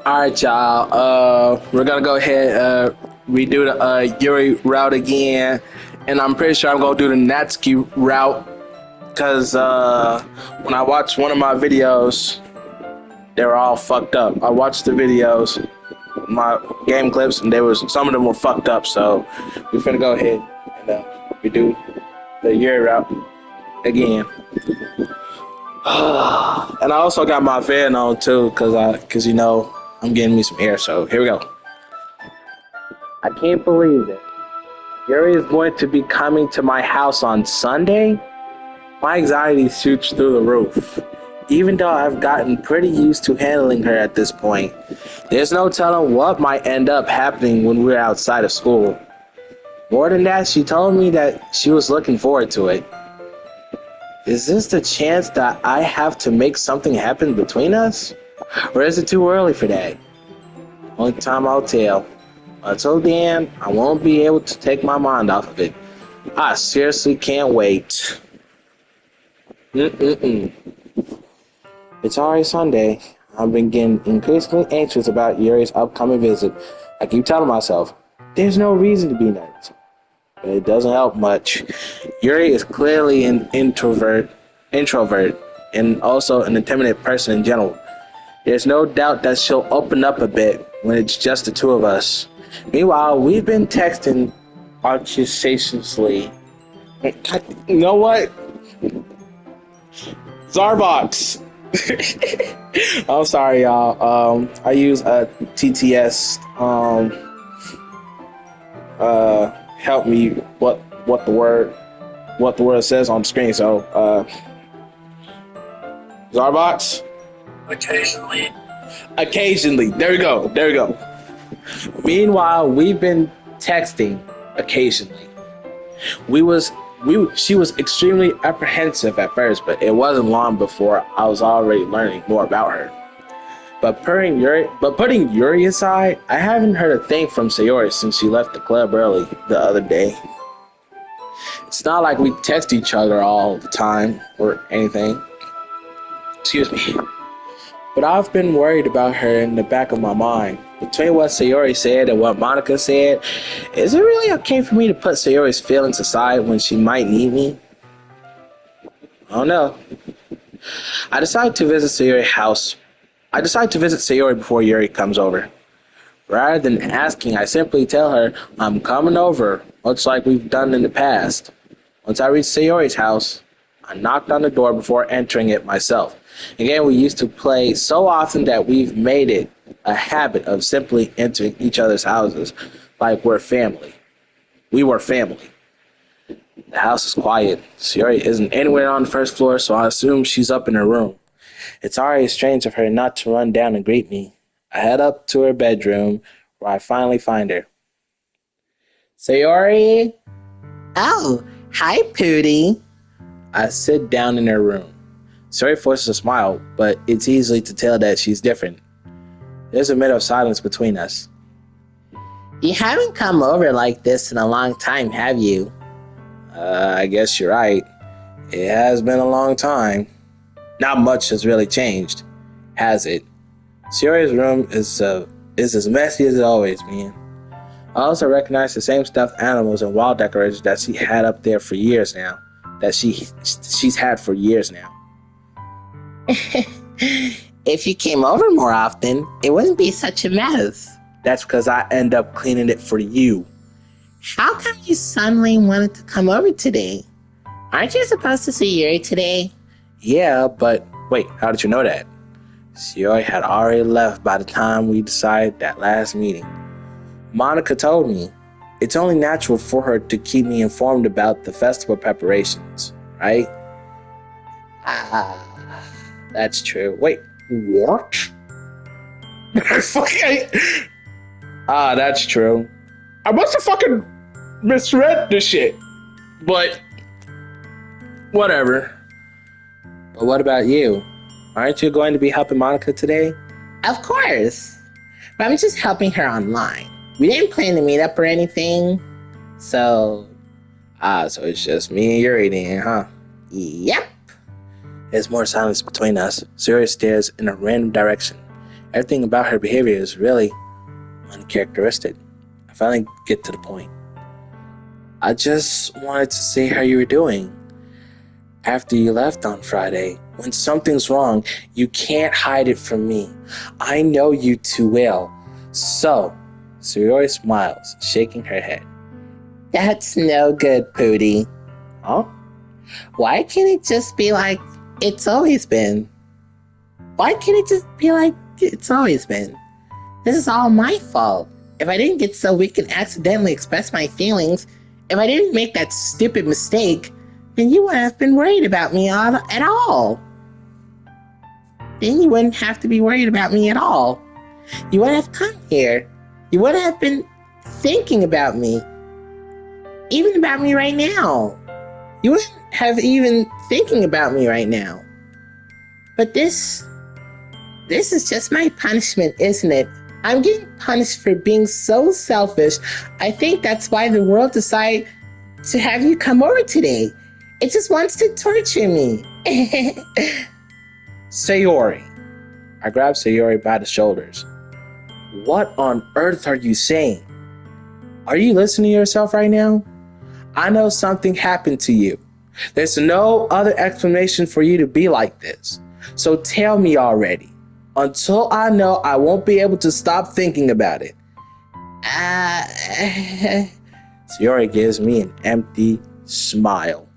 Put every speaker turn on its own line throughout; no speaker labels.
All right, y'all. We're gonna go ahead redo the Yuri route again, and I'm pretty sure I'm gonna do the Natsuki route because when I watched one of my videos, they were all fucked up. I watched the videos, my game clips, and some of them were fucked up. So we're gonna go ahead and redo the Yuri route again. And I also got my fan on too, cause I'm getting me some air. So here we go. I can't believe it. Yuri is going to be coming to my house on Sunday. My anxiety shoots through the roof. Even though I've gotten pretty used to handling her at this point, there's no telling what might end up happening when we're outside of school. More than that, she told me that she was looking forward to it. Is this the chance that I have to make something happen between us? Or is it too early for that? Only time I'll tell. Until then, I won't be able to take my mind off of it. I seriously can't wait. Mm-mm-mm. It's already Sunday. I've been getting increasingly anxious about Yuri's upcoming visit. I keep telling myself, there's no reason to be nervous. But it doesn't help much. Yuri is clearly an introvert, and also an intimidated person in general. There's no doubt that she'll open up a bit when it's just the two of us. Meanwhile, we've been texting audaciously. You know what? Zarbox. I'm sorry, y'all. I use a TTS. Help me. What the word says on the screen? So, Zarbox. Occasionally. There we go. Meanwhile, we've been texting occasionally. She was extremely apprehensive at first, but it wasn't long before I was already learning more about her. But putting Yuri aside, I haven't heard a thing from Sayori since she left the club early the other day. It's not like we text each other all the time or anything. Excuse me. But I've been worried about her in the back of my mind. Between what Sayori said and what Monica said, is it really okay for me to put Sayori's feelings aside when she might need me? I don't know. I decide to visit Sayori before Yuri comes over. Rather than asking, I simply tell her I'm coming over, much like we've done in the past. Once I reach Sayori's house, I knocked on the door before entering it myself. Again, we used to play so often that we've made it a habit of simply entering each other's houses like we're family. We were family. The house is quiet. Sayori isn't anywhere on the first floor, so I assume she's up in her room. It's already strange of her not to run down and greet me. I head up to her bedroom, where I finally find her. Sayori? Oh, hi, Pootie. I sit down in her room. Sayori forces a smile, but it's easy to tell that she's different. There's a minute of silence between us. You haven't come over like this in a long time, have you? I guess you're right. It has been a long time. Not much has really changed, has it? Sayori's room is as messy as always, man. I also recognize the same stuffed animals and wall decorations that she had up there for years now. She's had for years now. If you came over more often, it wouldn't be such a mess. That's because I end up cleaning it for you. How come you suddenly wanted to come over today? Aren't you supposed to see Yuri today? Yeah, but wait, how did you know that? Sayori had already left by the time we decided that last meeting. Monica told me it's only natural for her to keep me informed about the festival preparations, right? That's true. Wait, what? That's true. I must have fucking misread this shit. But whatever. But what about you? Aren't you going to be helping Monica today? Of course. But I'm just helping her online. We didn't plan to meet up or anything. So it's just me and Yuri then, huh? Yep. There's more silence between us. Sayori stares in a random direction. Everything about her behavior is really uncharacteristic. I finally get to the point. I just wanted to see how you were doing after you left on Friday. When something's wrong, you can't hide it from me. I know you too well. So, Sayori smiles, shaking her head. That's no good, Pootie. Huh? Why can't it just be like it's always been? Why can't it just be like it's always been? This is all my fault. If I didn't get so weak and accidentally express my feelings, if I didn't make that stupid mistake, then you wouldn't have been worried about me at all. Then you wouldn't have to be worried about me at all. You wouldn't have come here. You wouldn't have been thinking about me. Even about me right now. You wouldn't have even thinking about me right now. But this is just my punishment, isn't it? I'm getting punished for being so selfish. I think that's why the world decided to have you come over today. It just wants to torture me. Sayori. I grabbed Sayori by the shoulders. What on earth are you saying? Are you listening to yourself right now? I know something happened to you. There's no other explanation for you to be like this. So tell me already. Until I know, I won't be able to stop thinking about it. Sayori gives me an empty smile.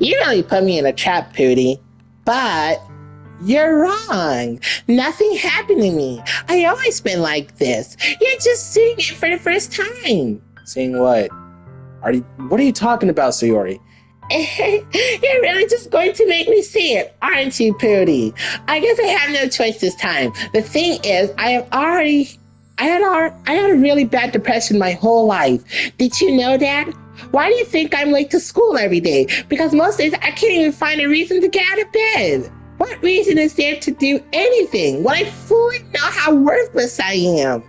You really put me in a trap, Pootie. But you're wrong. Nothing happened to me. I always been like this. You're just seeing it for the first time. Seeing what? What are you talking about, Sayori? You're really just going to make me see it, aren't you, Pootie? I guess I have no choice this time. The thing is, I had a really bad depression my whole life. Did you know that? Why do you think I'm late to school every day? Because most days I can't even find a reason to get out of bed. What reason is there to do anything when I fully know how worthless I am?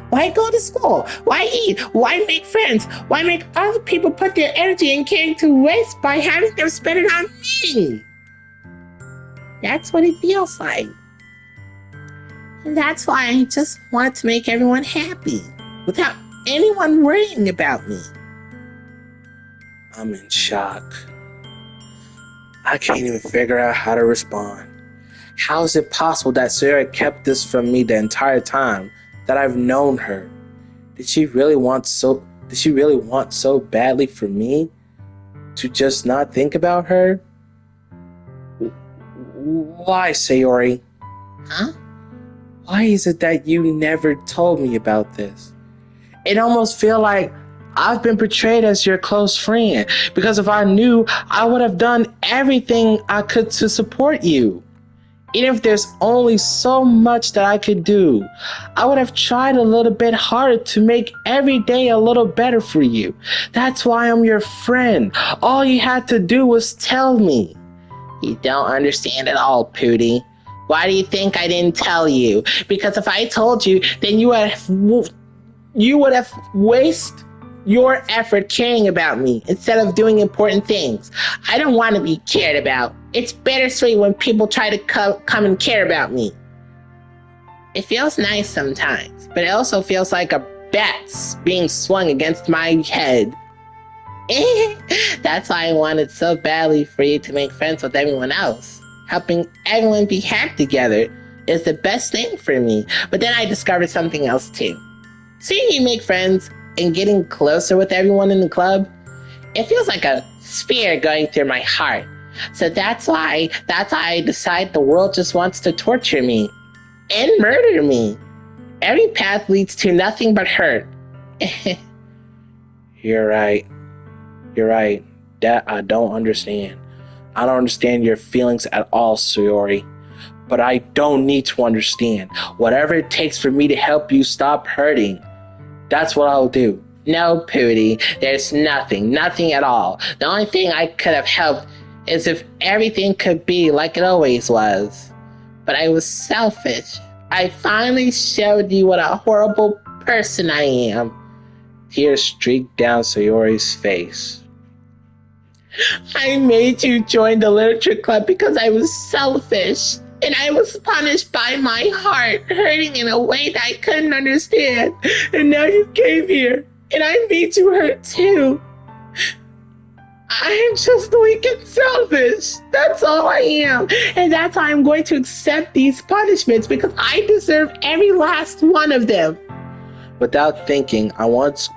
Why go to school? Why eat? Why make friends? Why make other people put their energy and caring to waste by having them spend it on me? That's what it feels like. And that's why I just want to make everyone happy without anyone worrying about me. I'm in shock. I can't even figure out how to respond. How is it possible that Sarah kept this from me the entire time that I've known her? Did she really want so badly for me to just not think about her? Why, Sayori? Huh? Why is it that you never told me about this? It almost feels like I've been portrayed as your close friend, because if I knew, I would have done everything I could to support you. Even if there's only so much that I could do, I would have tried a little bit harder to make every day a little better for you. That's why I'm your friend. All you had to do was tell me. You don't understand at all, Pootie. Why do you think I didn't tell you? Because if I told you, then you would have wasted your effort caring about me instead of doing important things. I don't want to be cared about. It's bittersweet when people try to come and care about me. It feels nice sometimes, but it also feels like a bat's being swung against my head. That's why I wanted so badly for you to make friends with everyone else. Helping everyone be happy together is the best thing for me. But then I discovered something else too. Seeing you make friends and getting closer with everyone in the club, it feels like a spear going through my heart. So that's why I decide the world just wants to torture me and murder me. Every path leads to nothing but hurt. You're right. That I don't understand. I don't understand your feelings at all, Sayori. But I don't need to understand. Whatever it takes for me to help you stop hurting, that's what I'll do. No, Pootie, there's nothing at all. The only thing I could have helped is if everything could be like it always was. But I was selfish. I finally showed you what a horrible person I am. Tears streaked down Sayori's face. I made you join the literature club because I was selfish.
and I was punished by my heart hurting in a way that I couldn't understand. And now you came here, and I made you hurt too. I am just weak and selfish. That's all I am. And that's why I'm going to accept these punishments because I deserve every last one of them.
Without thinking, I once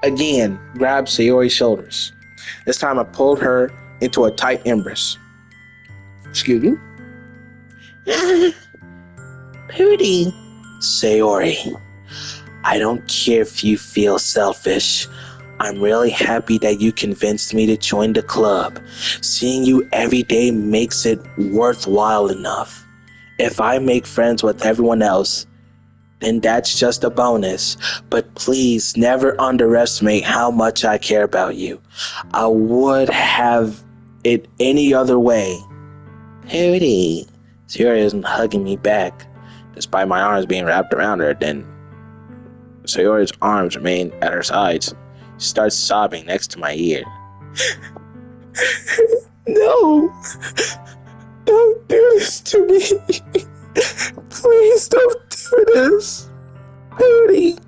again grabbed Sayori's shoulders. This time I pulled her into a tight embrace. Excuse me?
Pooty.
Sayori, I don't care if you feel selfish. I'm really happy that you convinced me to join the club. Seeing you every day makes it worthwhile enough. If I make friends with everyone else, then that's just a bonus. But please never underestimate how much I care about you. I would have it any other way. Hootie. Sayori isn't hugging me back, despite my arms being wrapped around her. Then Sayori's arms remain at her sides. She starts sobbing next to my ear. No! Don't do this to me! Please don't do this! Hootie!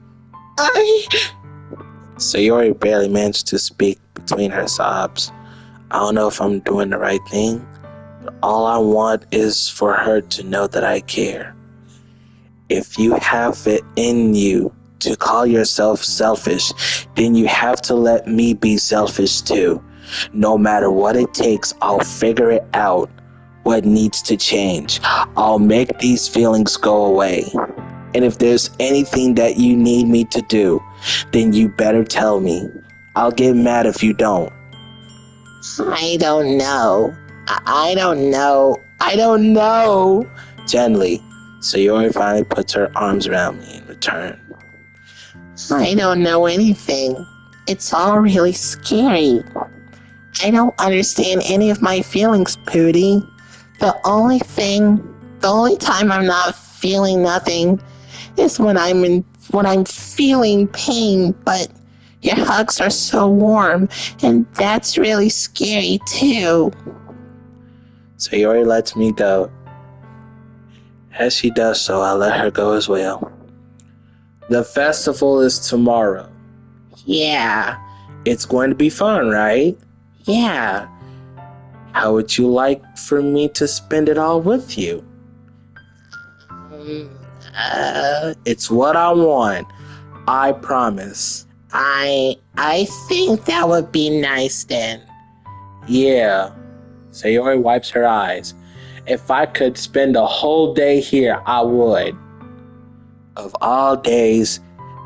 Sayori barely managed to speak between her sobs. I don't know if I'm doing the right thing, but all I want is for her to know that I care. If you have it in you to call yourself selfish, then you have to let me be selfish too. No matter what it takes, I'll figure it out what needs to change. I'll make these feelings go away. And if there's anything that you need me to do, then you better tell me. I'll get mad if you don't.
I don't know. I don't know. I don't know.
Gently, Sayori finally puts her arms around me in return.
I don't know anything. It's all really scary. I don't understand any of my feelings, Pooty. The only time I'm not feeling nothing is when I'm feeling pain, but your hugs are so warm, and that's really scary too.
Sayori lets me go. As she does so, I let her go as well. The festival is tomorrow.
Yeah.
It's going to be fun, right?
Yeah.
How would you like for me to spend it all with you? It's what I want. I promise.
I think that would be nice then.
Yeah. Sayori wipes her eyes. If I could spend a whole day here, I would. Of all days,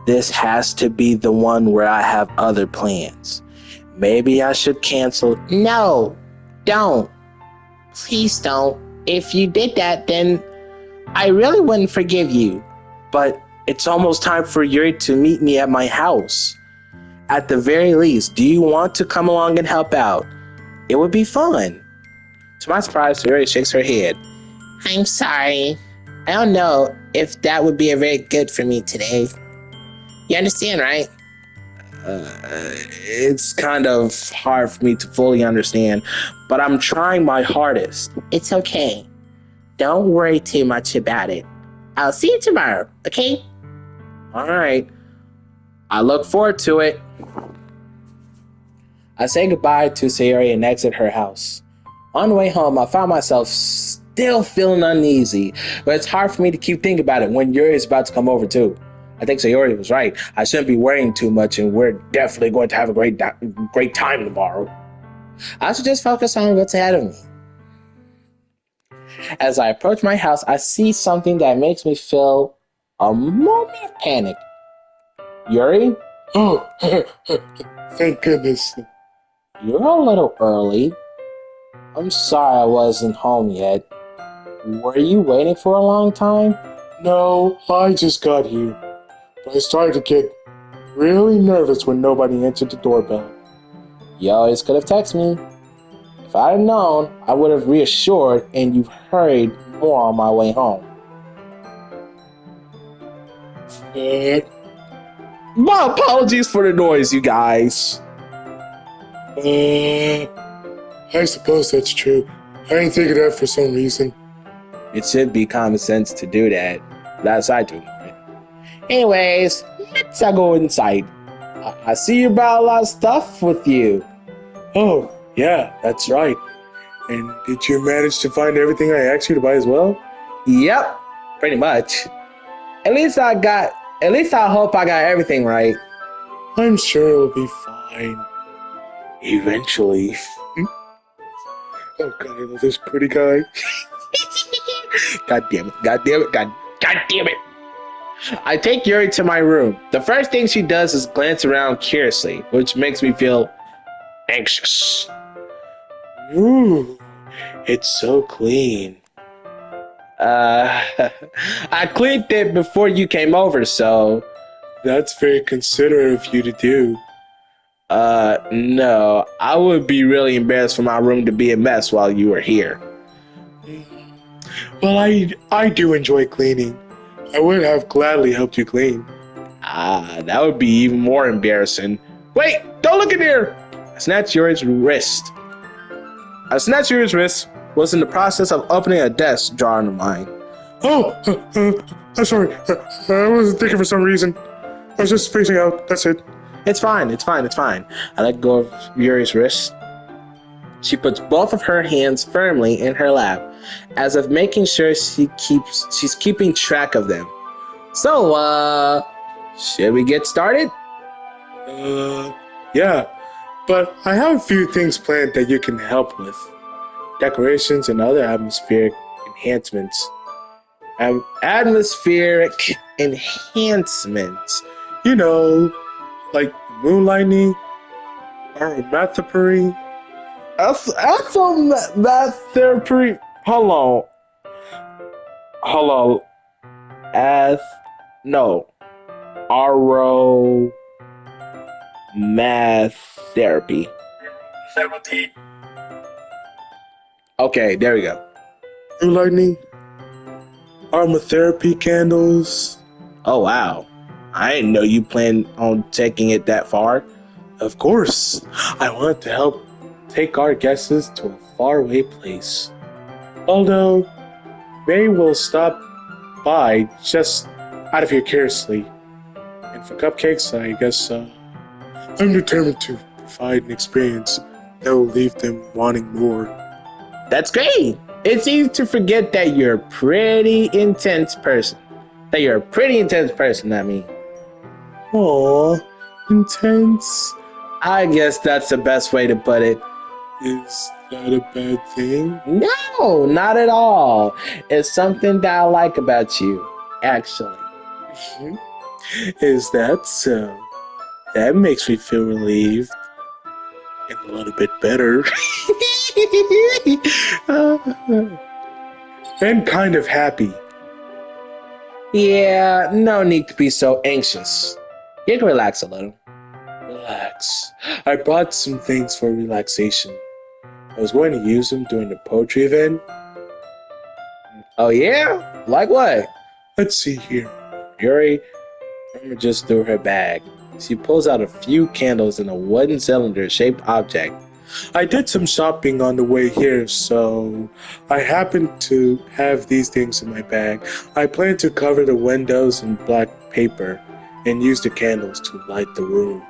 this has to be the one where I have other plans. Maybe I should cancel.
No, don't. Please don't. If you did that, then I really wouldn't forgive you.
But it's almost time for Yuri to meet me at my house. At the very least, do you want to come along and help out? It would be fun. To my surprise, Yuri shakes her head.
I'm sorry. I don't know if that would be very good for me today. You understand, right?
It's kind of hard for me to fully understand, but I'm trying my hardest.
It's okay. Don't worry too much about it. I'll see you tomorrow, okay?
All right. I look forward to it. I say goodbye to Sayori and exit her house. On the way home, I found myself still feeling uneasy, but it's hard for me to keep thinking about it when Yuri is about to come over too. I think Sayori was right. I shouldn't be worrying too much, and we're definitely going to have a great time tomorrow. I should just focus on what's ahead of me. As I approach my house, I see something that makes me feel a moment of panic. Yuri?
Oh, thank goodness.
You're a little early. I'm sorry I wasn't home yet. Were you waiting for a long time?
No, I just got here. But I started to get really nervous when nobody answered the doorbell.
You always could have texted me. If I had known, I would have reassured and you've hurried more on my way home. My apologies for the noise, you guys.
I suppose that's true. I didn't think of that for some reason.
It should be common sense to do that. That's what I do. Anyways, let's go inside. I see you brought a lot of stuff with you.
Oh, yeah, that's right. And did you manage to find everything I asked you to buy as well?
Yep, pretty much. At least I hope I got everything right.
I'm sure it'll be fine. Eventually. Oh god, I love this pretty guy.
God damn it, god damn it, god damn it. I take Yuri to my room. The first thing she does is glance around curiously, which makes me feel anxious.
Ooh, it's so clean.
I cleaned it before you came over, so.
That's very considerate of you to do.
No. I would be really embarrassed for my room to be a mess while you were here.
Well, I do enjoy cleaning. I would have gladly helped you clean.
That would be even more embarrassing. Wait, don't look in here! I snatched Yuri's wrist. Was in the process of opening a desk drawer of mine.
Oh, I'm sorry. I wasn't thinking for some reason. I was just spacing out. That's it.
It's fine. I let go of Yuri's wrist. She puts both of her hands firmly in her lap, as if making sure she's keeping track of them. So, should we get started?
Yeah. But I have a few things planned that you can help with. Decorations and other atmospheric enhancements.
Atmospheric enhancements.
You know, like moonlighting, aromatherapy.
Aromatherapy. Hold on. Aromatherapy. Okay, there we go.
Moonlighting, aromatherapy candles.
Oh wow. I didn't know you planned on taking it that far.
Of course, I want to help take our guests to a faraway place. Although, they will stop by just out of here curiously. And for cupcakes, I guess I'm determined to provide an experience that will leave them wanting more.
That's great. It's easy to forget that you're a pretty intense person. I mean.
Aww, intense.
I guess that's the best way to put it.
Is that a bad thing?
No, not at all. It's something that I like about you, actually.
Is that so? That makes me feel relieved. And a little bit better. And kind of happy.
Yeah, no need to be so anxious. You can relax a little.
Relax. I brought some things for relaxation. I was going to use them during the poetry event.
Oh yeah? Like what?
Let's see here.
Yuri rummages through her bag. She pulls out a few candles in a wooden cylinder-shaped object.
I did some shopping on the way here, so I happened to have these things in my bag. I plan to cover the windows in black paper and use the candles to light the room.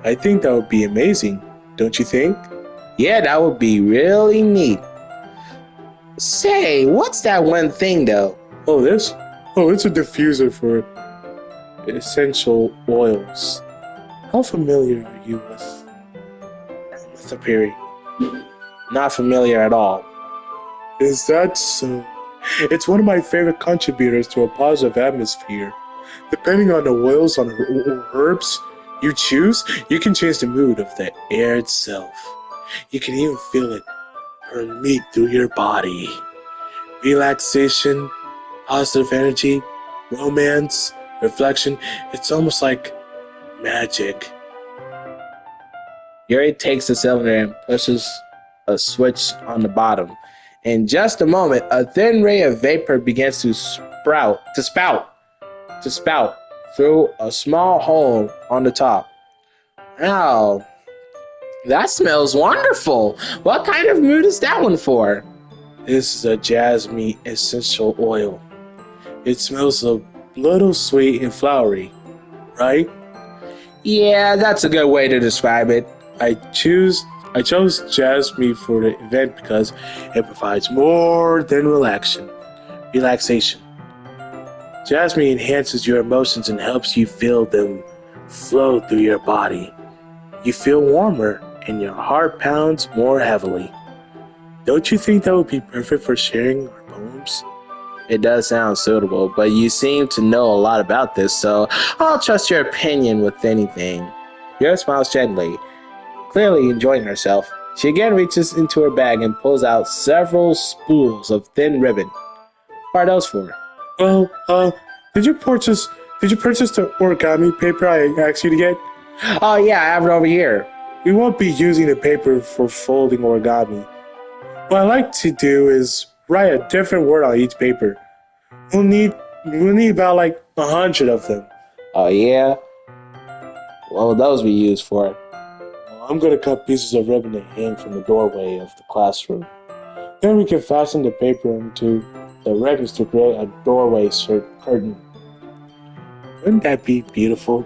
I think that would be amazing, don't you think?
Yeah, that would be really neat. Say, what's that one thing though?
Oh, this? Oh, it's a diffuser for essential oils. How familiar are you with aromatherapy?
Not familiar at all.
Is that so? It's one of my favorite contributors to a positive atmosphere. Depending on the oils or herbs you choose, you can change the mood of the air itself. You can even feel it permeate through your body. Relaxation, positive energy, romance, reflection. It's almost like magic.
Yuri takes the cylinder and pushes a switch on the bottom. In just a moment, a thin ray of vapor begins to spout through a small hole on the top. Wow, that smells wonderful. What kind of mood is that one for?
This is a jasmine essential oil. It smells a little sweet and flowery, right?
Yeah, that's a good way to describe it.
I chose jasmine for the event because it provides more than relaxation. Jasmine enhances your emotions and helps you feel them flow through your body. You feel warmer and your heart pounds more heavily. Don't you think that would be perfect for sharing our poems?
It does sound suitable, but you seem to know a lot about this, so I'll trust your opinion with anything. Yuri smiles gently, clearly enjoying herself. She again reaches into her bag and pulls out several spools of thin ribbon. What are those for?
Well, did you purchase the origami paper I asked you to get?
Oh yeah, I have it over here.
We won't be using the paper for folding origami. What I like to do is write a different word on each paper. We'll need about like 100 of them.
Oh yeah? What will those be used for?
Well, I'm gonna cut pieces of ribbon to hang from the doorway of the classroom. Then we can fasten the paper into the ribbons to create a doorway curtain. Wouldn't that be beautiful?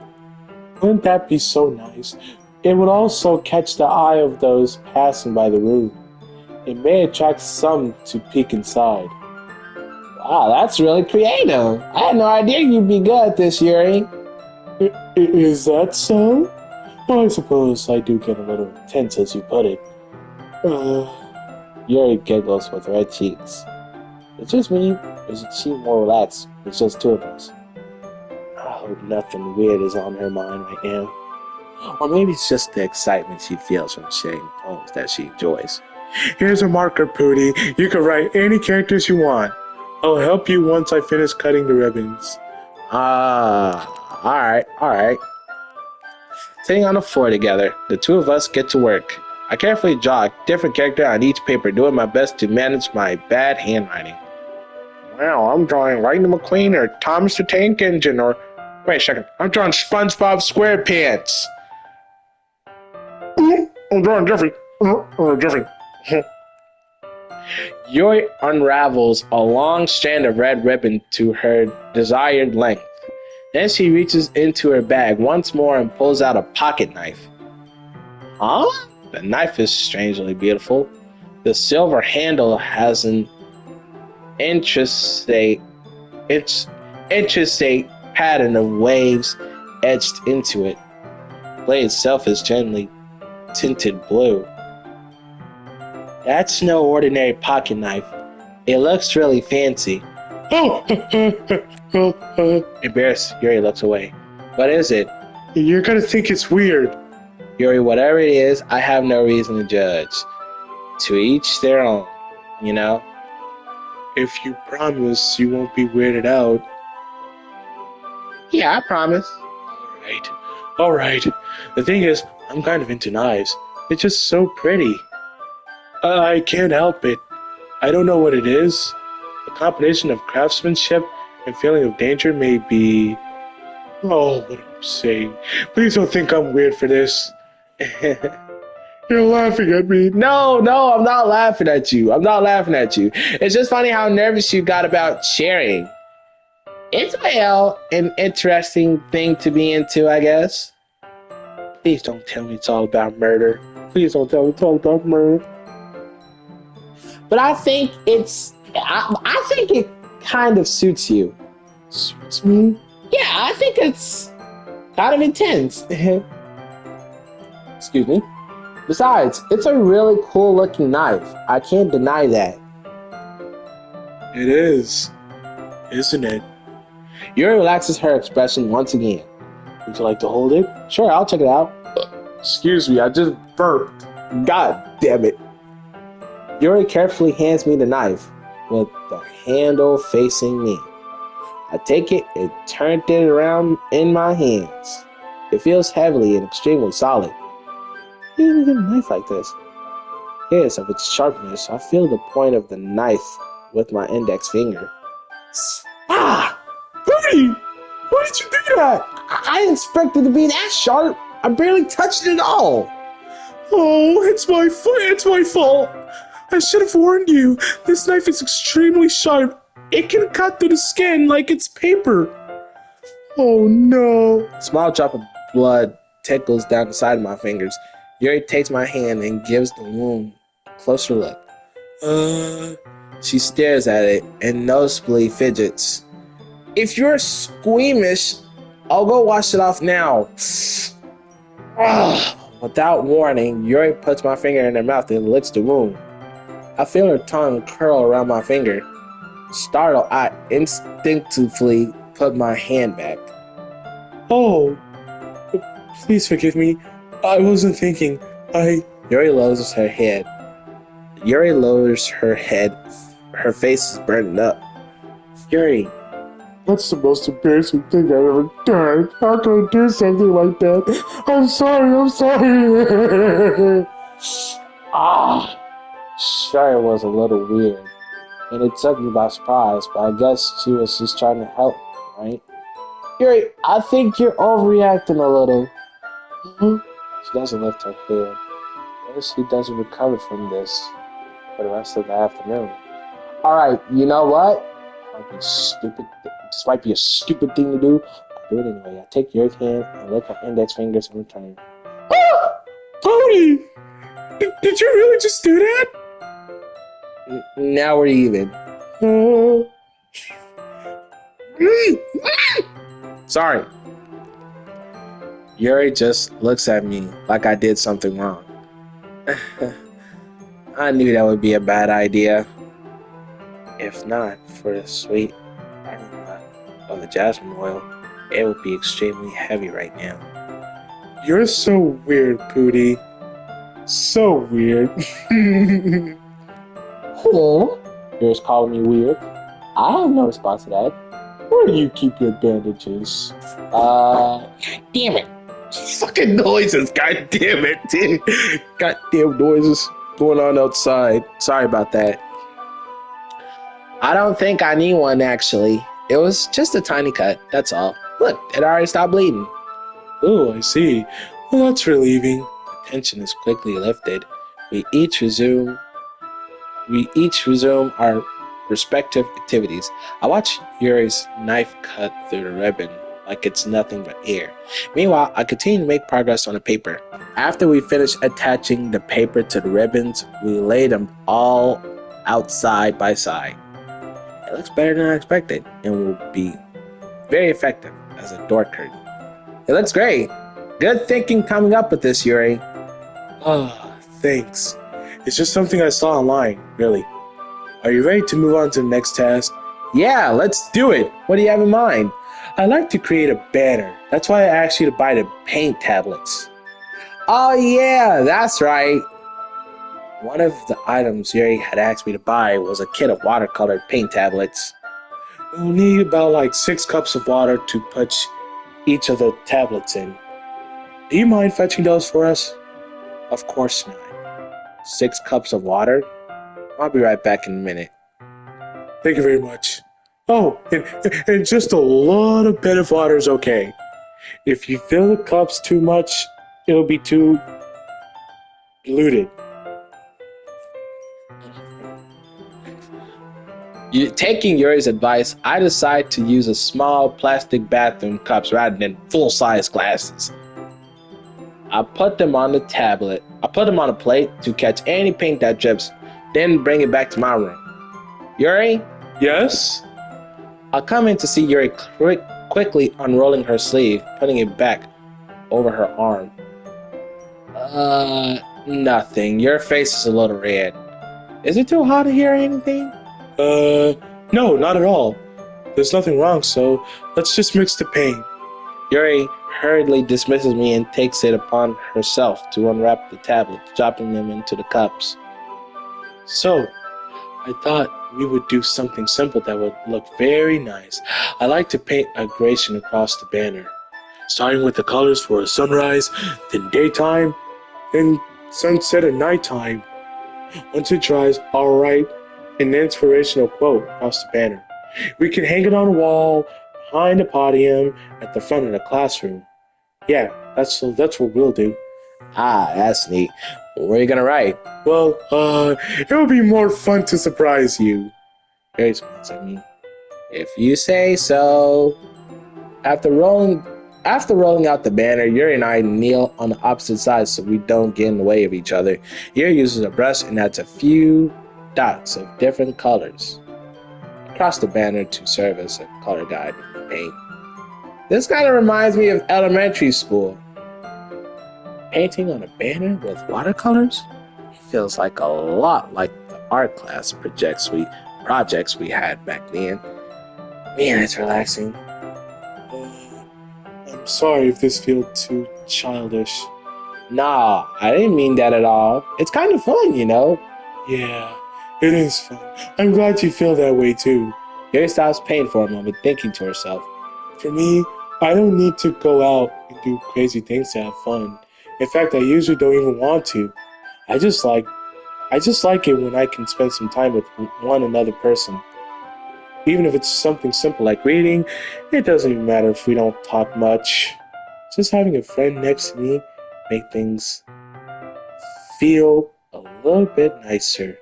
Wouldn't that be so nice? It would also catch the eye of those passing by the room. It may attract some to peek inside.
Wow, that's really creative. I had no idea you'd be good at this, Yuri.
Is that so? Well, I suppose I do get a little intense as you put it.
Yuri giggles with red cheeks. It's just me, or is she more relaxed? It's just two of us. I hope nothing weird is on her mind right now. Or maybe it's just the excitement she feels from sharing poems that she enjoys.
Here's a marker, Pooty. You can write any characters you want. I'll help you once I finish cutting the ribbons.
Alright. Sitting on the floor together, the two of us get to work. I carefully draw a different character on each paper, doing my best to manage my bad handwriting. Wow, I'm drawing Lightning McQueen or Thomas the Tank Engine or... Wait a second, I'm drawing SpongeBob SquarePants. I'm drawing Jeffrey. Jeffrey. Yuri unravels a long strand of red ribbon to her desired length. Then she reaches into her bag once more and pulls out a pocket knife. Huh? The knife is strangely beautiful. The silver handle has an intricate pattern of waves etched into it. The blade itself is gently tinted blue. That's no ordinary pocket knife. It looks really fancy. Embarrassed, Yuri looks away. What is it?
You're gonna think it's weird.
Yuri, whatever it is, I have no reason to judge. To each their own, you know?
If you promise you won't be weirded out.
Yeah, I promise.
Alright. The thing is, I'm kind of into knives. It's just so pretty. I can't help it. I don't know what it is. A combination of craftsmanship and feeling of danger may be... Oh, what I'm saying. Please don't think I'm weird for this. You're laughing at me.
No, I'm not laughing at you. It's just funny how nervous you got about sharing. It's, well, an interesting thing to be into, I guess. Please don't tell me it's all about murder. But I think I think it kind of suits you.
Suits me?
Yeah, I think it's kind of intense. Excuse me. Besides, it's a really cool looking knife. I can't deny that.
It is, isn't it?
Yuri relaxes her expression once again.
Would you like to hold it?
Sure, I'll check it out.
Excuse me, I just burped.
God damn it. Yuri carefully hands me the knife with the handle facing me. I take it and turn it around in my hands. It feels heavy and extremely solid. How do you even get a knife like this? Yes, of its sharpness, I feel the point of the knife with my index finger. Ah! Booty! Why did you do that? I didn't expect it to be that sharp. I barely touched it at all.
Oh, it's my fault. I should have warned you. This knife is extremely sharp. It can cut through the skin like it's paper. Oh no.
A small drop of blood tickles down the side of my fingers. Yuri takes my hand and gives the wound a closer look. She stares at it and noticeably fidgets. If you're squeamish, I'll go wash it off now. Without warning, Yuri puts my finger in her mouth and licks the wound. I feel her tongue curl around my finger. Startled, I instinctively put my hand back.
Oh, please forgive me. I wasn't thinking.
Yuri lowers her head. Her face is burning up. Yuri,
That's the most embarrassing thing I've ever done. How can I do something like that? I'm sorry.
Yuri was a little weird, and it took me by surprise, but I guess she was just trying to help, right? Yuri, I think you're overreacting a little. She doesn't lift her head. What if she doesn't recover from this for the rest of the afternoon? Alright, you know what? This might be a stupid thing to do. I'll do it anyway. I take Yuri's hand and lick her index fingers in return.
Tony! Did you really just do that?
Now we're even. Sorry. Yuri just looks at me like I did something wrong. I knew that would be a bad idea. If not for the sweet aroma of the jasmine oil, it would be extremely heavy right now.
You're so weird, Pootie. So weird.
Hello? You're just calling me weird? I have no response to that. Where do you keep your bandages? Damn it. Fucking noises, god damn it. Goddamn noises going on outside. Sorry about that. I don't think I need one, actually. It was just a tiny cut, that's all. Look, it already stopped bleeding.
Oh, I see. Well, that's relieving.
The tension is quickly lifted. We each resume our respective activities. I watch Yuri's knife cut through the ribbon like it's nothing but air. Meanwhile, I continue to make progress on the paper. After we finish attaching the paper to the ribbons, we lay them all out side by side. It looks better than I expected and will be very effective as a door curtain. It looks great. Good thinking coming up with this, Yuri.
Ah, thanks. It's just something I saw online, really. Are you ready to move on to the next task?
Yeah, let's do it. What do you have in mind?
I'd like to create a banner. That's why I asked you to buy the paint tablets.
Oh yeah, that's right. One of the items Yuri had asked me to buy was a kit of watercolor paint tablets.
We'll need about 6 cups of water to put each of the tablets in. Do you mind fetching those for us?
Of course not. 6 cups of water? I'll be right back in a minute.
Thank you very much. Oh, and just a lot of bit of water is okay. If you fill the cups too much, it'll be too diluted.
Taking Yuri's advice, I decide to use a small plastic bathroom cups rather than full-size glasses. I put them on a plate to catch any paint that drips, then bring it back to my room. Yuri?
Yes?
I'll come in to see Yuri quickly unrolling her sleeve, putting it back over her arm. Nothing. Your face is a little red. Is it too hot to hear anything?
No, not at all. There's nothing wrong, so let's just mix the paint.
Yuri hurriedly dismisses me and takes it upon herself to unwrap the tablets, dropping them into the cups.
So, I thought we would do something simple that would look very nice. I like to paint a gradation across the banner, starting with the colors for a sunrise, then daytime, and sunset and nighttime. Once it dries, I'll write an inspirational quote across the banner. We can hang it on a wall, behind the podium, at the front of the classroom. Yeah, that's what we'll do.
Ah, that's neat. What are you gonna write?
Well, it would be more fun to surprise you.
Yuri smiles at me. If you say so. After rolling out the banner, Yuri and I kneel on the opposite sides so we don't get in the way of each other. Yuri uses a brush and adds a few dots of different colors across the banner to serve as a color guide in the paint. This kind of reminds me of elementary school. Painting on a banner with watercolors? It feels like a lot like the art class projects we had back then. Man, it's relaxing.
I'm sorry if this feels too childish.
Nah, I didn't mean that at all. It's kind of fun, you know?
Yeah, it is fun. I'm glad you feel that way too.
Yuri stops painting for a moment, thinking to herself.
For me, I don't need to go out and do crazy things to have fun. In fact, I usually don't even want to. I just like it when I can spend some time with one another person. Even if it's something simple like reading, it doesn't even matter if we don't talk much. Just having a friend next to me make things feel a little bit nicer.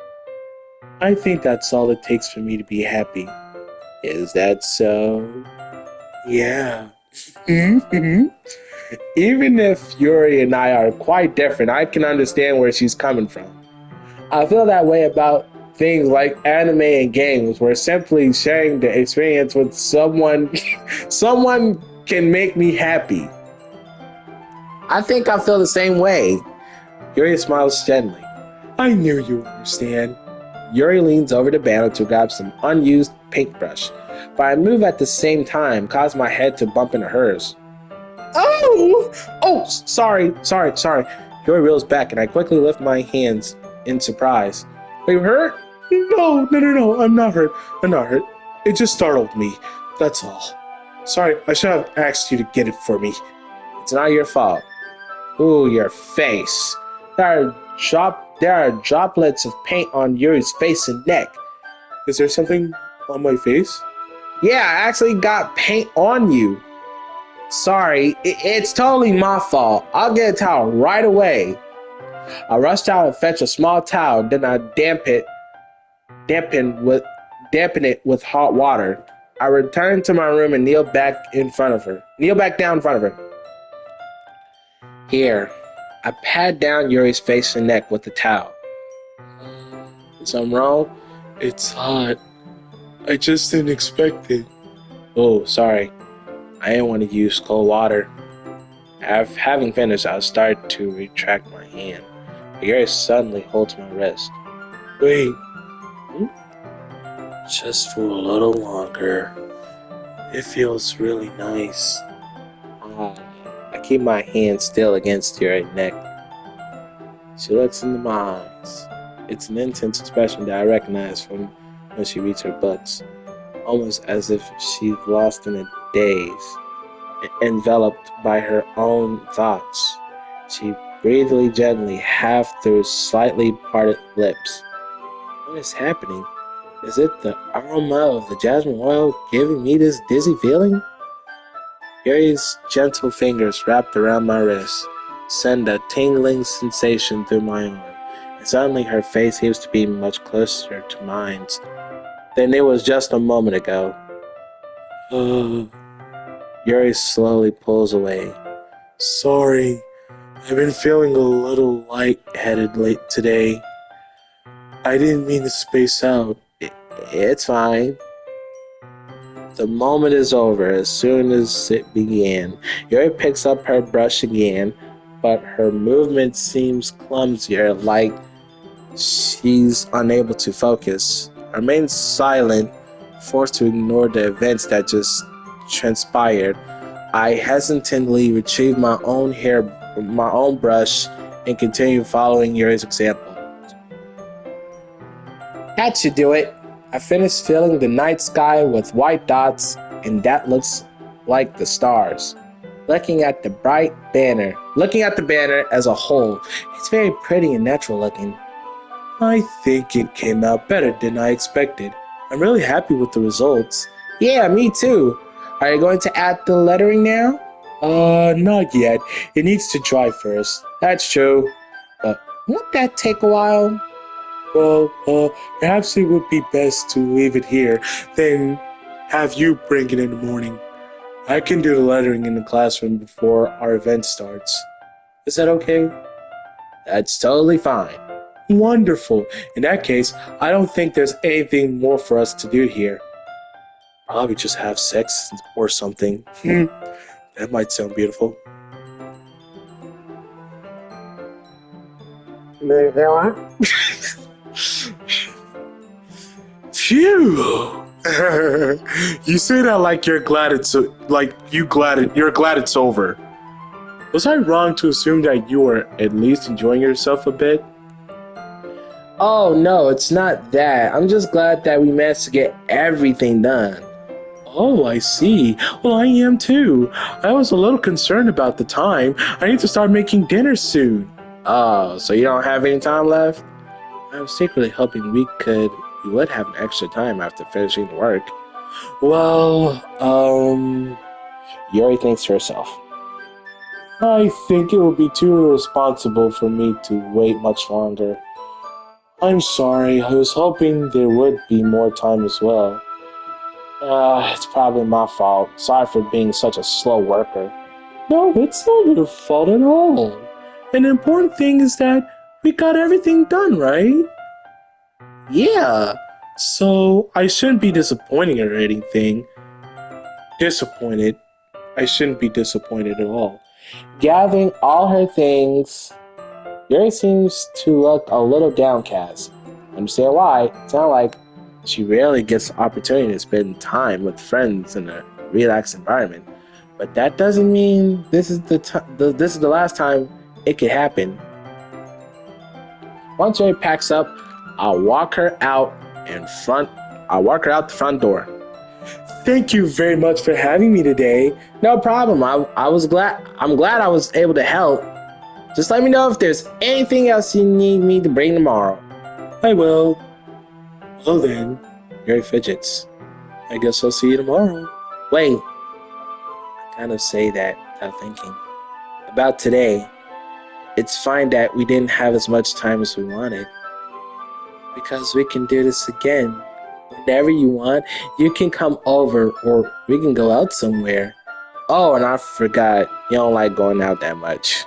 I think that's all it takes for me to be happy. Is that so? Yeah.
Even if Yuri and I are quite different, I can understand where she's coming from. I feel that way about things like anime and games, where simply sharing the experience with someone can make me happy. I think I feel the same way. Yuri smiles gently.
I knew you would understand.
Yuri leans over the banner to grab some unused paintbrush, but I move at the same time, causing my head to bump into hers. Sorry. Yuri reels back, and I quickly lift my hands in surprise. Are you hurt?
No. I'm not hurt. It just startled me. That's all. Sorry, I should have asked you to get it for me.
It's not your fault. Ooh, your face. There are droplets of paint on Yuri's face and neck.
Is there something on my face?
Yeah, I actually got paint on you. Sorry, it's totally my fault. I'll get a towel right away. I rushed out and fetched a small towel, then I dampen it with hot water. I returned to my room and kneel back down in front of her. Here, I pat down Yuri's face and neck with the towel. Is something wrong?
It's hot. I just didn't expect it.
Oh, sorry. I didn't want to use cold water. Having finished, I'll start to retract my hand. But Yuri suddenly holds my wrist.
Wait.
Just for a little longer.
It feels really nice.
I keep my hand still against Yuri's neck. She looks into my eyes. It's an intense expression that I recognize from when she reads her books, almost as if she's lost in a daze, enveloped by her own thoughts. She breathes gently, half through slightly parted lips. What is happening? Is it the aroma of the jasmine oil giving me this dizzy feeling? Yuri's gentle fingers wrapped around my wrist send a tingling sensation through my arm, and suddenly her face seems to be much closer to mine than it was just a moment ago. Yuri slowly pulls away.
Sorry, I've been feeling a little lightheaded late today. I didn't mean to space out.
It's fine. The moment is over as soon as it began. Yuri picks up her brush again, but her movement seems clumsier, like she's unable to focus. I remain silent, forced to ignore the events that just transpired. I hesitantly retrieve my own brush, and continue following Yuri's example. That should do it. I finished filling the night sky with white dots, and that looks like the stars. Looking at the banner as a whole, it's very pretty and natural looking.
I think it came out better than I expected. I'm really happy with the results.
Yeah, me too. Are you going to add the lettering now?
Not yet. It needs to dry first.
That's true. But Won't that take a while?
Well, perhaps it would be best to leave it here, then have you bring it in the morning. I can do the lettering in the classroom before our event starts. Is that okay?
That's totally fine.
Wonderful. In that case, I don't think there's anything more for us to do here. Probably just have sex or something. That might sound beautiful. Phew! You say that like you're glad you're glad it's over. Was I wrong to assume that you were at least enjoying yourself a bit?
Oh no, it's not that. I'm just glad that we managed to get everything done.
Oh, I see. Well, I am too. I was a little concerned about the time. I need to start making dinner soon.
Oh, so you don't have any time left? I was secretly hoping we would have an extra time after finishing the work.
Well,
Yuri thinks to herself.
I think it would be too irresponsible for me to wait much longer. I'm sorry. I was hoping there would be more time as well.
It's probably my fault. Sorry for being such a slow worker.
No, it's not your fault at all. And the important thing is that we got everything done, right?
Yeah.
So I shouldn't be disappointing or anything. Disappointed. I shouldn't be disappointed at all.
Gathering all her things, Yuri seems to look a little downcast. Understand why? It's not like she rarely gets the opportunity to spend time with friends in a relaxed environment. But that doesn't mean this is the last time it could happen. Once Yuri packs up, I'll walk her out the front door.
Thank you very much for having me today.
No problem. I'm glad I was able to help. Just let me know if there's anything else you need me to bring tomorrow.
I will. Well then,
Yuri fidgets.
I guess I'll see you tomorrow.
Wait. I kind of say that without thinking. About today, it's fine that we didn't have as much time as we wanted. Because we can do this again. Whenever you want, you can come over or we can go out somewhere. Oh, and I forgot, you don't like going out that much.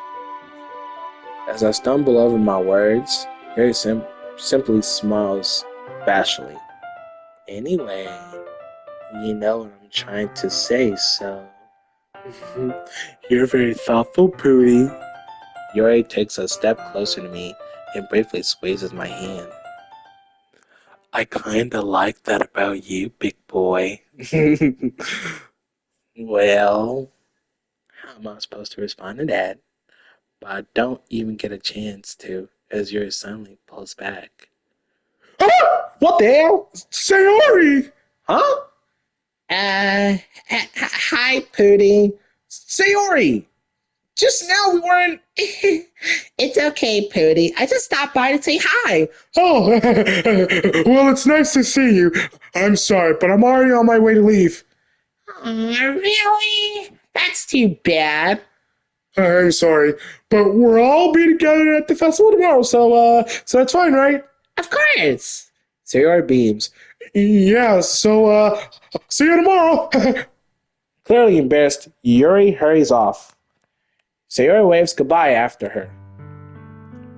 As I stumble over my words, Yuri simply smiles bashfully. Anyway, you know what I'm trying to say, so...
You're very thoughtful, Pootie.
Yuri takes a step closer to me and briefly squeezes my hand.
I kinda like that about you, big boy.
Well, how am I supposed to respond to that? But I don't even get a chance to, as Yuri suddenly pulls back.
Ah!
What the hell?
Sayori!
Huh? Hi, Pootie. Sayori! Just now we weren't... It's okay, Pootie. I just stopped by to say hi.
Oh, well, it's nice to see you. I'm sorry, but I'm already on my way to leave.
Really? That's too bad.
I'm sorry, but we'll all be together at the festival tomorrow, so that's fine, right?
Of course.
Sayori beams.
Yeah, so see you tomorrow.
Clearly embarrassed, Yuri hurries off. Sayori waves goodbye after her.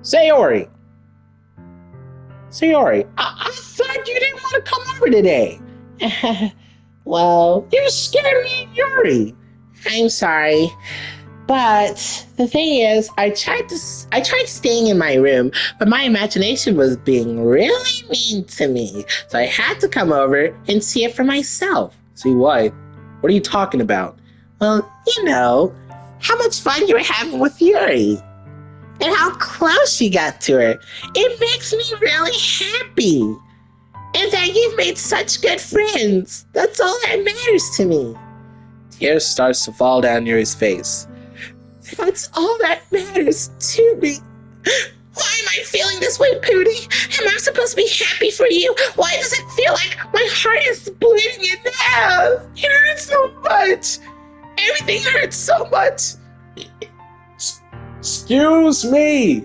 Sayori! Sayori, I thought you didn't want to come over today.
Well,
You scared me and Yuri.
I'm sorry. But the thing is, I tried staying in my room, but my imagination was being really mean to me. So I had to come over and see it for myself.
See what? What are you talking about?
Well, you know, how much fun you were having with Yuri. And how close you got to her. It makes me really happy. And that you've made such good friends. That's all that matters to me.
Tears starts to fall down Yuri's face.
That's all that matters to me. Why am I feeling this way, Pootie? Am I supposed to be happy for you? Why does it feel like my heart is bleeding in half? It hurts so much. Everything hurts so much.
Excuse me!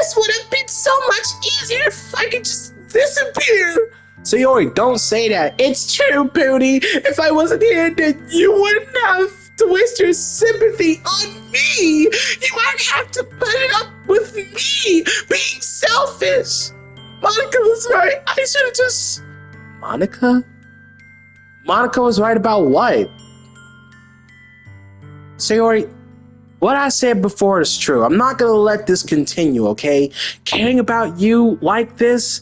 This would have been so much easier if I could just disappear.
Sayori, don't say that.
It's true, Pooty. If I wasn't here, then you wouldn't have to waste your sympathy on me. You wouldn't have to put it up with me being selfish. Monica was right. I should have just...
Monica? Monica was right about what? Sayori, what I said before is true. I'm not gonna let this continue, okay? Caring about you like this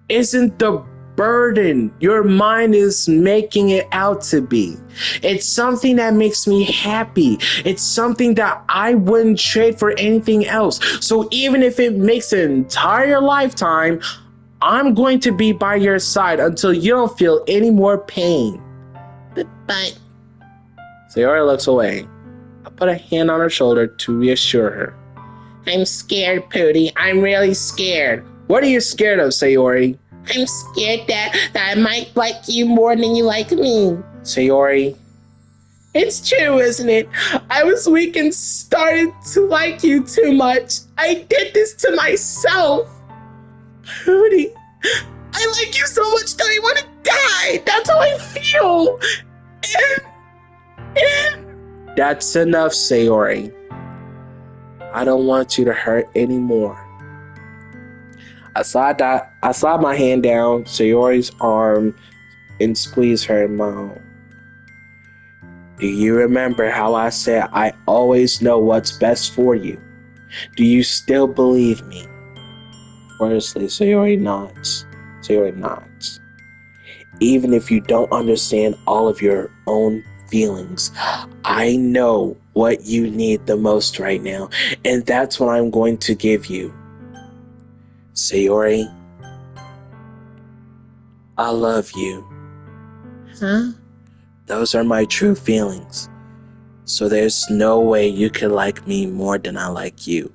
isn't the burden your mind is making it out to be. It's something that makes me happy. It's something that I wouldn't trade for anything else. So even if it makes an entire lifetime, I'm going to be by your side until you don't feel any more pain.
But
Sayori looks away. I put a hand on her shoulder to reassure her.
I'm scared, Pooty. I'm really scared.
What are you scared of, Sayori?
I'm scared that I might like you more than you like me.
Sayori.
It's true, isn't it? I was weak and started to like you too much. I did this to myself. Pooty, I like you so much that I want to die. That's how I feel.
That's enough, Sayori. I don't want you to hurt anymore. I slide my hand down Sayori's arm and squeeze her in my own. Do you remember how I said I always know what's best for you? Do you still believe me? Honestly, Sayori nods. Sayori nods. Even if you don't understand all of your own feelings, I know what you need the most right now, and that's what I'm going to give you. Sayori, I love you.
Huh?
Those are my true feelings. So there's no way you can like me more than I like you.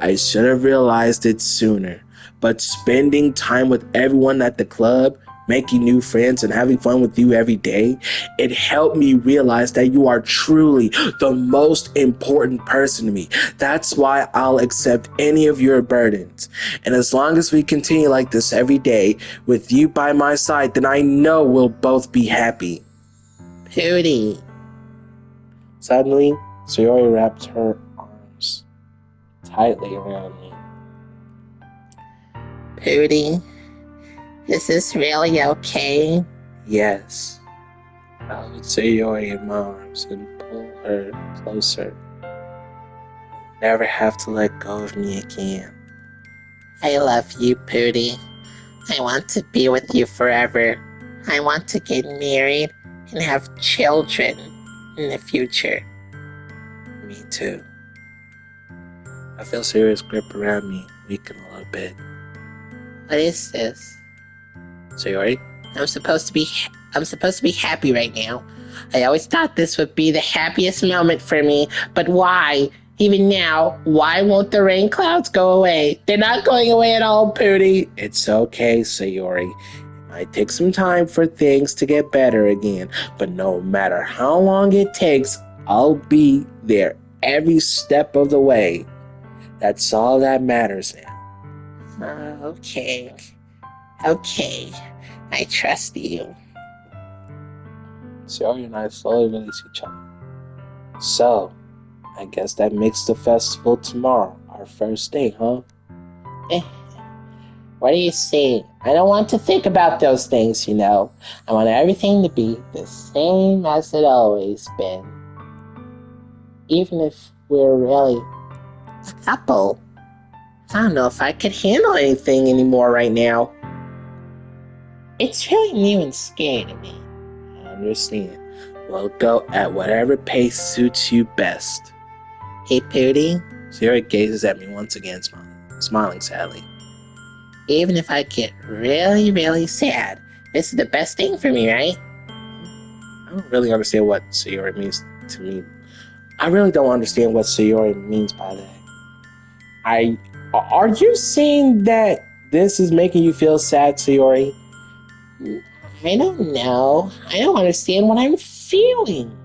I should have realized it sooner, but spending time with everyone at the club, making new friends and having fun with you every day, it helped me realize that you are truly the most important person to me. That's why I'll accept any of your burdens. And as long as we continue like this every day, with you by my side, then I know we'll both be happy.
Pooty.
Suddenly, Sayori wrapped her arms tightly around me.
Pooty, is this really okay?
Yes. I would Sayori in my arms and pull her closer. Never have to let go of me again.
I love you, Pooty. I want to be with you forever. I want to get married and have children in the future.
Me too. I feel Sayori's grip around me weaken a little bit.
What is this?
Sayori?
I'm supposed to be happy right now. I always thought this would be the happiest moment for me, but why? Even now, why won't the rain clouds go away? They're not going away at all, Pooty.
It's okay, Sayori. It might take some time for things to get better again, but no matter how long it takes, I'll be there every step of the way. That's all that matters now.
Okay. Okay. I trust you.
Sayori and I slowly release each other. So, I guess that makes the festival tomorrow our first day, huh?
What do you say? I don't want to think about those things, you know. I want everything to be the same as it always been. Even if we're really a couple. I don't know if I could handle anything anymore right now. It's really new and scary to me.
I understand. We'll go at whatever pace suits you best.
Hey, Pooty,
Sayori gazes at me once again, smiling sadly.
even if I get really, really sad, this is the best thing for me, right?
I don't really understand what Sayori means to me. I really don't understand what Sayori means by that. Are you saying that this is making you feel sad, Sayori?
I don't know. I don't understand what I'm feeling.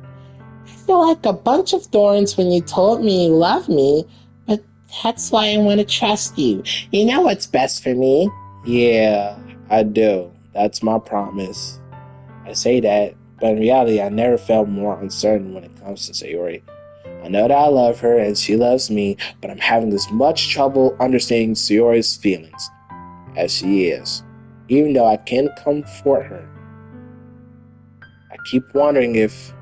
I feel like a bunch of thorns when you told me you loved me, but That's why I want to trust you. You know what's best for me.
Yeah, I do. That's my promise. I say that, but in reality, I never felt more uncertain when it comes to Sayori. I know that I love her and she loves me, but I'm having as much trouble understanding Sayori's feelings as she is. Even though I can comfort her, I keep wondering if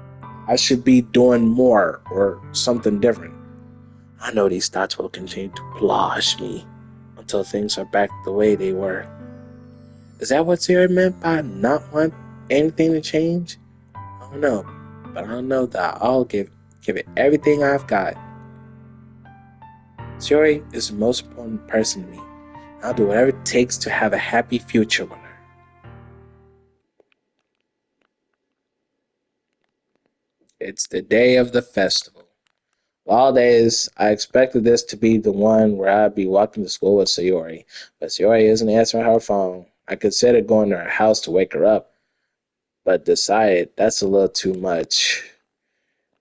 I should be doing more or something different. I know these thoughts will continue to plague me until things are back the way they were. Is that what Sayori meant by not want anything to change? I don't know, but I know that I'll give it everything I've got. Sayori is the most important person to me. I'll do whatever it takes to have a happy future with her. It's the day of the festival. Of all days, I expected this to be the one where I'd be walking to school with Sayori, but Sayori isn't answering her phone. I considered going to her house to wake her up, but decided that's a little too much.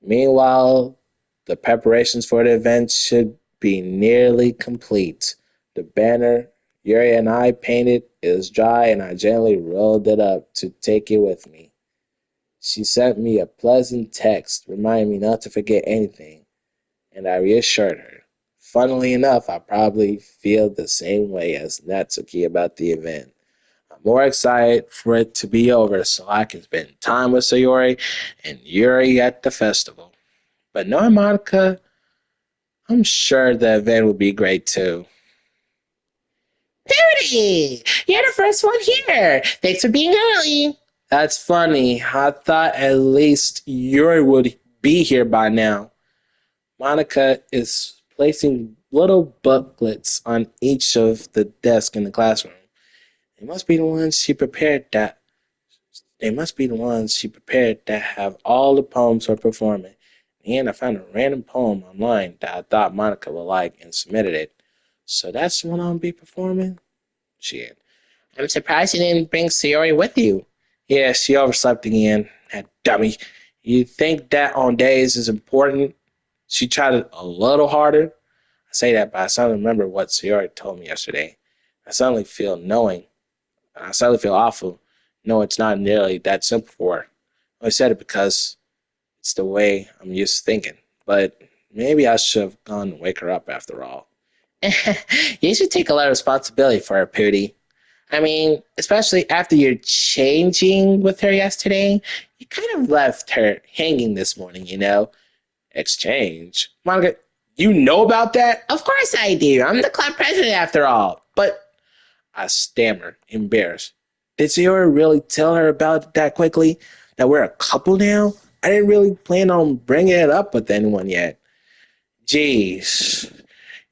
Meanwhile, the preparations for the event should be nearly complete. The banner Yuri and I painted is dry, and I gently rolled it up to take it with me. She sent me a pleasant text reminding me not to forget anything, and I reassured her. Funnily enough, I probably feel the same way as Natsuki about the event. I'm more excited for it to be over so I can spend time with Sayori and Yuri at the festival. But knowing Monica, I'm sure the event will be great too.
Purity! You're the first one here. Thanks for being early.
That's funny. I thought at least Yuri would be here by now. Monica is placing little booklets on each of the desks in the classroom. They must be the ones she prepared that they must be the ones she prepared that have all the poems for performing. And I found a random poem online that I thought Monica would like and submitted it. So that's the one I'll be performing? Shit.
I'm surprised you didn't bring Sayori with you.
Yeah, she overslept again. That dummy. You think that on days is important? She tried it a little harder. I say that, but I suddenly remember what Sayori told me yesterday. I suddenly feel knowing. I suddenly feel awful. No, it's not nearly that simple for her. I said it because it's the way I'm used to thinking. But maybe I should have gone and wake her up after all.
You should take a lot of responsibility for her, Pooty. I mean, especially after your changing with her yesterday, you kind of left her hanging this morning, you know?
Exchange? Monica, you know about that?
Of course I do. I'm the club president after all. But
I stammer, embarrassed. Did Sayori really tell her about it that quickly? That we're a couple now? I didn't really plan on bringing it up with anyone yet. Jeez.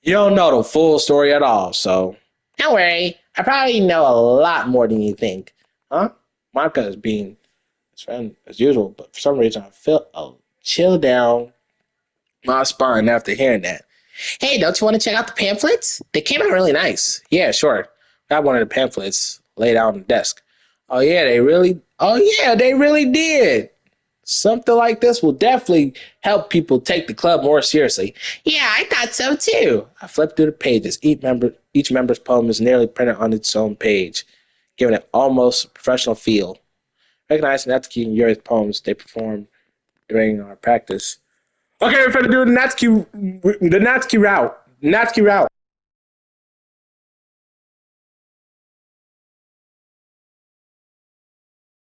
You don't know the full story at all, so.
don't worry, I probably know a lot more than you think.
Huh? Monica is being his friend as usual, but for some reason I felt a chill down my spine after hearing that.
Hey, don't you want to check out the pamphlets? They came out really nice.
Yeah, sure. Got one of the pamphlets laid out on the desk. They really did. Something like this will definitely help people take the club more seriously.
Yeah, I thought so too.
I flipped through the pages. Each member's poem is nearly printed on its own page, giving it almost professional feel. Recognizing Natsuki and Yuri's poems they performed during our practice. Okay, we're going to do the Natsuki route. Natsuki route.